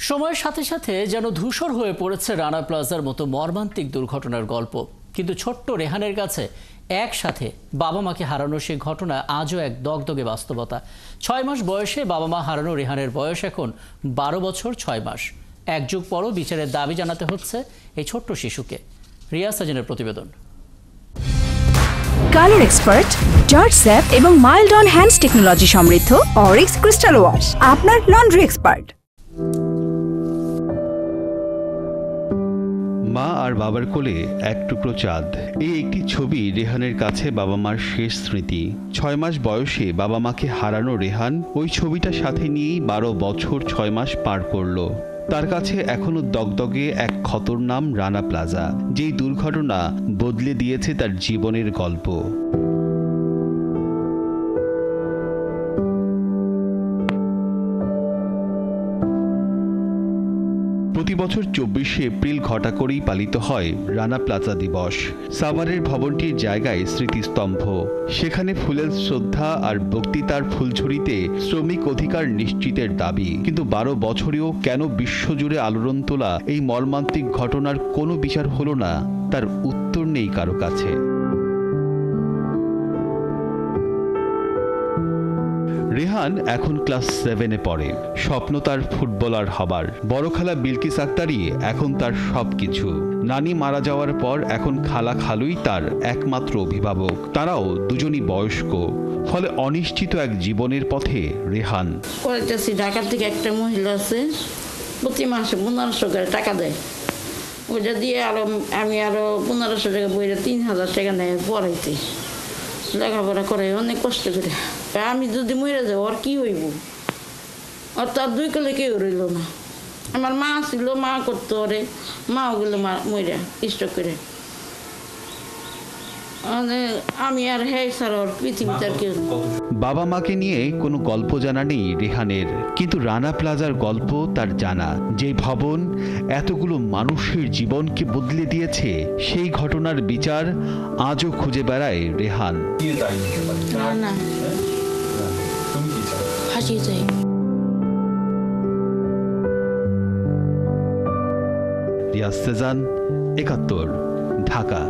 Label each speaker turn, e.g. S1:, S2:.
S1: সময়ের সাথে সাথে যেন ধূসর হয়ে পড়েছে রানা প্লাজার মতো মর্মান্তিক দুর্ঘটনার গল্প। কিন্তু ছোট্ট রেহানের কাছে একসাথে বাবা মাকে হারানোর সেই ঘটনা আজও এক দগদগে বাস্তবতা। 6 মাস বয়সে বাবা মা হারানো রেহানের বয়স এখন 12 বছর 6 মাস। এক যুগ পরও বিচারের দাবি জানাতে হচ্ছে এই ছোট্ট শিশুকে। রিয়া সাজিনের প্রতিবেদন।
S2: কালার এক্সপার্ট, জর্জ স্যাপ এবং মাইল্ড অন হ্যান্ডস টেকনোলজি সমৃদ্ধ অরিক্স ক্রিস্টাল ওয়াশ আপনার লন্ড্রি এক্সপার্ট।
S3: মা আর বাবার কোলে এক টুকরো চাঁদ, এই একটি ছবি রেহানের কাছে বাবা মার শেষ স্মৃতি। 6 মাস বয়সে বাবা মাকে হারানো রেহান ওই ছবিটা সাথে নিয়েই 12 বছর 6 মাস পার করলো। তার কাছে এখনো দগদগে এক ক্ষতর নাম রানা প্লাজা, যেই দুর্ঘটনা বদলে দিয়েছে তার জীবনের গল্প। প্রতি বছর 24শে এপ্রিল ঘটা করেই পালিত হয় রানা প্লাজা দিবস। সাভারের ভবনটির জায়গায় স্মৃতিস্তম্ভ, সেখানে ফুলের শ্রদ্ধা আর বক্তৃতার ফুলঝুরিতে শ্রমিক অধিকার নিশ্চিতের দাবি। কিন্তু 12 বছরেও কেন বিশ্বজুড়ে আলোড়ন তোলা এই মর্মান্তিক ঘটনার কোনো বিচার হলো না, তার উত্তর নেই কারো কাছে। রেহান এখন ক্লাস 7-এ পড়ে। স্বপ্ন তার ফুটবলার হবার। বড় খালা বিলকিস আক্তারই এখন তার সবকিছু। নানি মারা যাওয়ার পর এখন খালা খালুই তার একমাত্র অভিভাবক। তারাও দুজনই বয়স্ক, ফলে অনিশ্চিত এক জীবনের পথে রেহান।
S4: ঢাকা থেকে একটা মহিলা আছে, প্রতি মাসে 1500 করে টাকা দেয়। ওইটা দিয়ে আমি আরো 1500 টাকা বইটা 3000 টাকা নেয় পড়াইতে, লেখাপড়া করে অনেক কষ্ট করে। আমি যদি মরে যাই ওর কি হইব? ওর তার 2 কোলে কেউ রইল না। আমার মা ছিল, মা করতো ওরে, মাও গেল মরে স্ট্রোক করে। আমি আর হ্যাঁ স্যার ওর পৃথিবীতে আর কেউ।
S3: বাবা মাকে নিয়ে কোনো গল্প জানা নেই রেহানের, কিন্তু রানা প্লাজার গল্প তার জানা। যে ভবন এতগুলো মানুষের জীবনকে বদলে দিয়েছে, সেই ঘটনার বিচার আজও খুঁজে বেড়ায় রেহান। রিয়াজ সেজান, 71, ঢাকা।